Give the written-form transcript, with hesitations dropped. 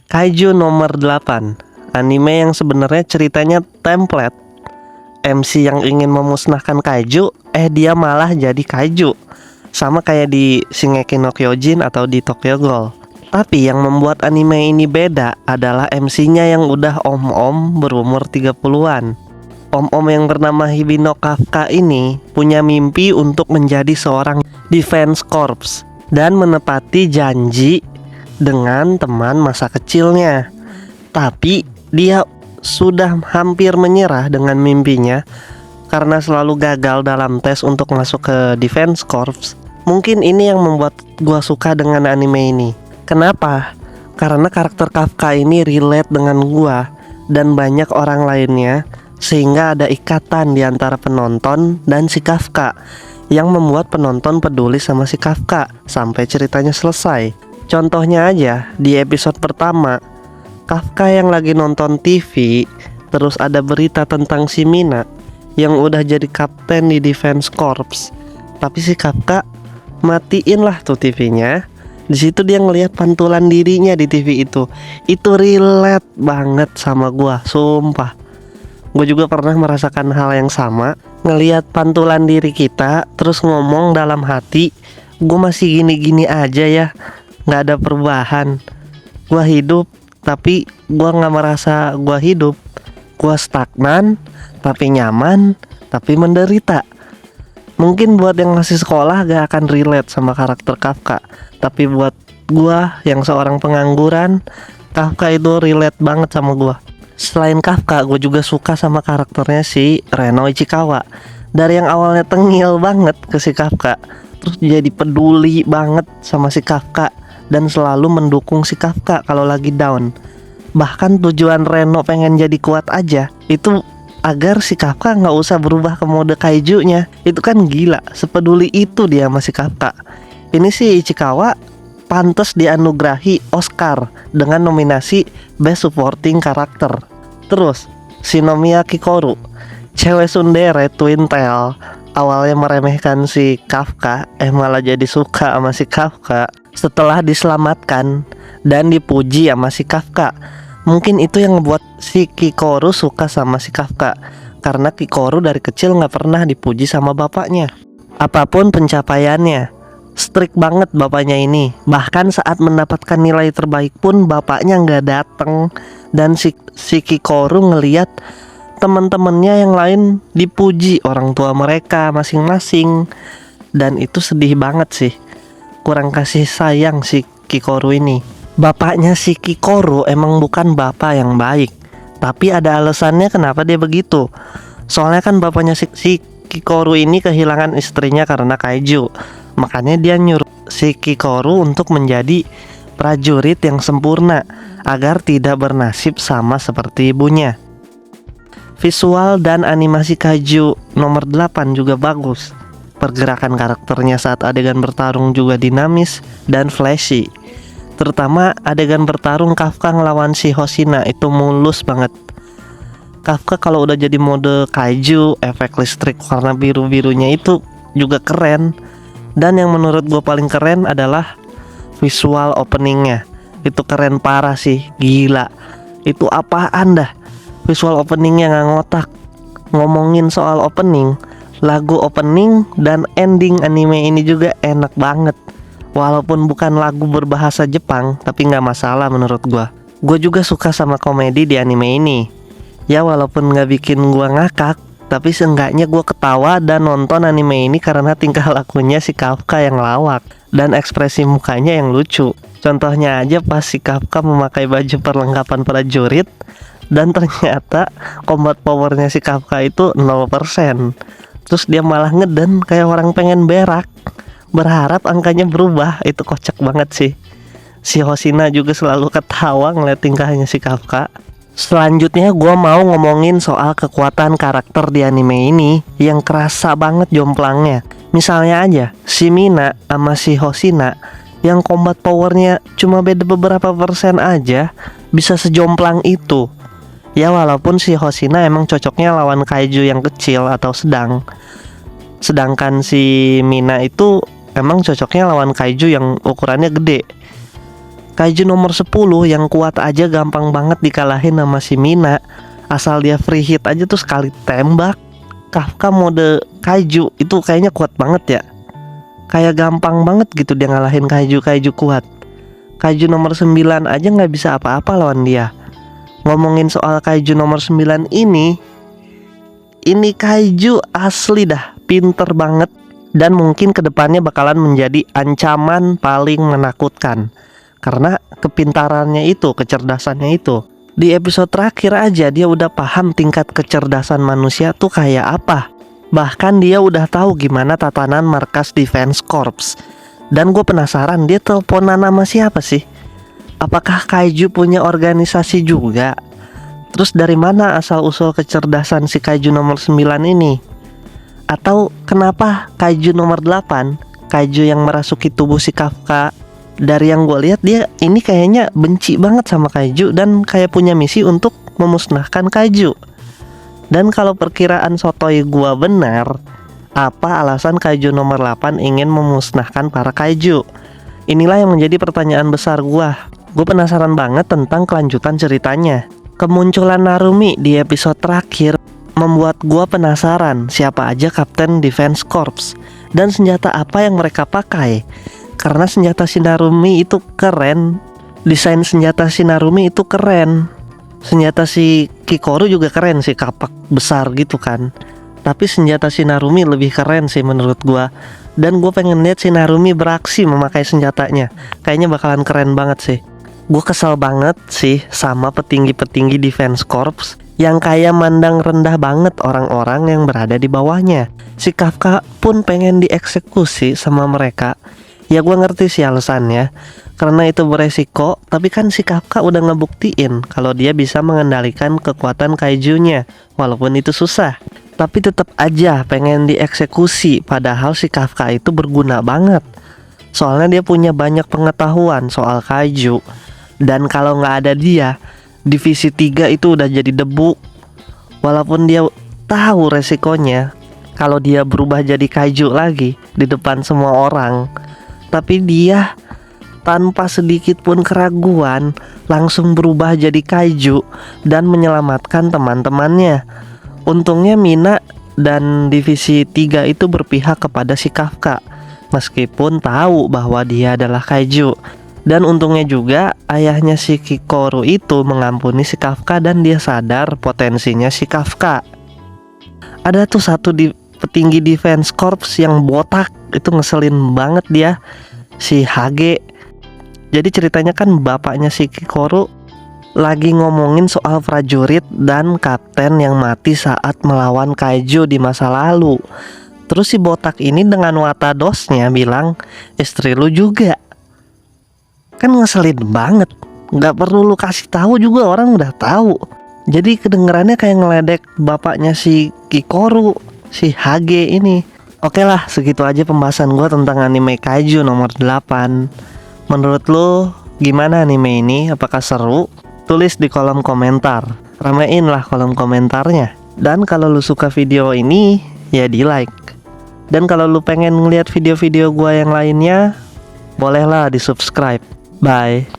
Kaiju nomor 8, anime yang sebenarnya ceritanya template. MC yang ingin memusnahkan kaiju, dia malah jadi kaiju. Sama kayak di Shingeki no Kyojin atau di Tokyo Ghoul. Tapi yang membuat anime ini beda adalah MC-nya yang udah om-om berumur 30-an. Om-om yang bernama Hibino Kafka ini punya mimpi untuk menjadi seorang defense corps dan menepati janji dengan teman masa kecilnya. Tapi dia sudah hampir menyerah dengan mimpinya karena selalu gagal dalam tes untuk masuk ke defense corps. Mungkin ini yang membuat gua suka dengan anime ini. Kenapa? Karena karakter Kafka ini relate dengan gua dan banyak orang lainnya, sehingga ada ikatan di antara penonton dan si Kafka yang membuat penonton peduli sama si Kafka sampai ceritanya selesai. Contohnya aja di episode pertama, Kafka yang lagi nonton TV, terus ada berita tentang si Mina yang udah jadi kapten di defense corps. Tapi si Kafka matiin lah tuh TV-nya. Di situ dia ngelihat pantulan dirinya di TV itu. Itu relate banget sama gua, sumpah. Gue juga pernah merasakan hal yang sama, ngelihat pantulan diri kita, terus ngomong dalam hati, gue masih gini-gini aja ya, nggak ada perubahan. Gue hidup, tapi gue nggak merasa gue hidup. Gue stagnan, tapi nyaman, tapi menderita. Mungkin buat yang masih sekolah gak akan relate sama karakter Kafka, tapi buat gue yang seorang pengangguran, Kafka itu relate banget sama gue. Selain Kafka, gue juga suka sama karakternya si Reno Ichikawa. Dari yang awalnya tengil banget ke si Kafka, terus jadi peduli banget sama si Kafka dan selalu mendukung si Kafka kalau lagi down. Bahkan tujuan Reno pengen jadi kuat aja itu agar si Kafka nggak usah berubah ke mode kaijunya. Itu kan gila, sepeduli itu dia sama si Kafka. Ini si Ichikawa pantas dianugerahi Oscar dengan nominasi Best Supporting Character. Terus Shinomiya Kikoru, cewek tsundere twin tail, awalnya meremehkan si Kafka, malah jadi suka sama si Kafka setelah diselamatkan dan dipuji sama si Kafka. Mungkin itu yang ngebuat si Kikoru suka sama si Kafka, karena Kikoru dari kecil gak pernah dipuji sama bapaknya. Apapun pencapaiannya, strict banget bapaknya ini. Bahkan saat mendapatkan nilai terbaik pun bapaknya gak dateng. Dan si Kikoru ngeliat teman-temannya yang lain dipuji orang tua mereka masing-masing. Dan itu sedih banget sih. Kurang kasih sayang si Kikoru ini. Bapaknya si Kikoru emang bukan bapak yang baik, tapi ada alasannya kenapa dia begitu. Soalnya kan bapaknya si Kikoru ini kehilangan istrinya karena kaiju. Makanya dia nyuruh si Kikoru untuk menjadi prajurit yang sempurna agar tidak bernasib sama seperti ibunya. Visual dan animasi kaiju nomor 8 juga bagus. Pergerakan karakternya saat adegan bertarung juga dinamis dan flashy. Terutama adegan bertarung Kafka ngelawan si Hoshina itu mulus banget. Kafka kalau udah jadi mode kaiju, efek listrik warna biru-birunya itu juga keren. Dan yang menurut gue paling keren adalah visual openingnya. Itu keren parah sih, gila. Itu apaan dah, visual openingnya gak ngotak. Ngomongin soal opening, lagu opening dan ending anime ini juga enak banget. Walaupun bukan lagu berbahasa Jepang, tapi gak masalah menurut gua. Gua juga suka sama komedi di anime ini. Ya walaupun gak bikin gua ngakak, tapi seenggaknya gua ketawa dan nonton anime ini karena tingkah lakunya si Kafka yang lawak dan ekspresi mukanya yang lucu. Contohnya aja pas si Kafka memakai baju perlengkapan prajurit dan ternyata combat powernya si Kafka itu 0%. Terus dia malah ngeden kayak orang pengen berak, berharap angkanya berubah. Itu kocak banget sih. Si Hoshina juga selalu ketawa ngeliat tingkahnya si Kafka. Selanjutnya gue mau ngomongin soal kekuatan karakter di anime ini yang kerasa banget jomplangnya. Misalnya aja si Mina sama si Hoshina yang combat powernya cuma beda beberapa persen aja bisa sejomplang itu. Ya walaupun si Hoshina emang cocoknya lawan kaiju yang kecil atau sedang, sedangkan si Mina itu emang cocoknya lawan kaiju yang ukurannya gede. Kaiju nomor 10 yang kuat aja gampang banget dikalahin sama si Mina. Asal dia free hit aja tuh sekali tembak. Kafka mode kaiju itu kayaknya kuat banget ya. Kayak gampang banget gitu dia ngalahin kaiju-kaiju kuat. Kaiju nomor 9 aja gak bisa apa-apa lawan dia. Ngomongin soal kaiju nomor 9 ini kaiju asli dah, pinter banget. Dan mungkin kedepannya bakalan menjadi ancaman paling menakutkan karena kepintarannya itu, kecerdasannya itu. Di episode terakhir aja dia udah paham tingkat kecerdasan manusia tuh kayak apa. Bahkan dia udah tahu gimana tatanan markas Defense Corps. Dan gue penasaran dia teleponan sama siapa sih? Apakah kaiju punya organisasi juga? Terus dari mana asal-usul kecerdasan si kaiju nomor 9 ini? Atau kenapa kaiju nomor 8, kaiju yang merasuki tubuh si Kafka, dari yang gue lihat dia ini kayaknya benci banget sama kaiju dan kayak punya misi untuk memusnahkan kaiju. Dan kalau perkiraan sotoy gue benar, apa alasan kaiju nomor 8 ingin memusnahkan para kaiju? Inilah yang menjadi pertanyaan besar gue. Gue penasaran banget tentang kelanjutan ceritanya. Kemunculan Narumi di episode terakhir membuat gue penasaran siapa aja Kapten Defense Corps dan senjata apa yang mereka pakai. Karena senjata si Narumi itu keren. Desain senjata si Narumi itu keren. Senjata si Kikoru juga keren sih, kapak besar gitu kan. Tapi senjata si Narumi lebih keren sih menurut gua. Dan gue pengen lihat si Narumi beraksi memakai senjatanya. Kayaknya bakalan keren banget sih. Gue kesel banget sih sama petinggi-petinggi Defense Corps yang kayak mandang rendah banget orang-orang yang berada di bawahnya. Si Kafka pun pengen dieksekusi sama mereka. Ya gue ngerti sih alasannya, karena itu beresiko. Tapi kan si Kafka udah ngebuktiin kalau dia bisa mengendalikan kekuatan kaijunya. Walaupun itu susah, tapi tetap aja pengen dieksekusi. Padahal si Kafka itu berguna banget. Soalnya dia punya banyak pengetahuan soal kaiju. Dan kalau gak ada dia, divisi 3 itu udah jadi debu. Walaupun dia tahu resikonya kalau dia berubah jadi kaiju lagi di depan semua orang, tapi dia tanpa sedikit pun keraguan langsung berubah jadi kaiju dan menyelamatkan teman-temannya. Untungnya Mina dan divisi 3 itu berpihak kepada si Kafka meskipun tahu bahwa dia adalah kaiju. Dan untungnya juga ayahnya si Kikoru itu mengampuni si Kafka dan dia sadar potensinya si Kafka. Ada tuh satu petinggi Defense Corps yang botak, itu ngeselin banget dia, si Hage. Jadi ceritanya kan bapaknya si Kikoru lagi ngomongin soal prajurit dan kapten yang mati saat melawan kaiju di masa lalu. Terus si botak ini dengan watadosnya bilang, istri lu juga. Kan ngeselin banget. Gak perlu lu kasih tahu juga, orang udah tahu. Jadi kedengerannya kayak ngeledek bapaknya si Kikoru, si Hage ini. Oke lah, segitu aja pembahasan gue tentang anime kaiju nomor 8. Menurut lu gimana anime ini? Apakah seru? Tulis di kolom komentar. Ramein lah kolom komentarnya. Dan kalau lu suka video ini, ya di like. Dan kalau lu pengen ngeliat video-video gue yang lainnya, bolehlah di subscribe. Bye.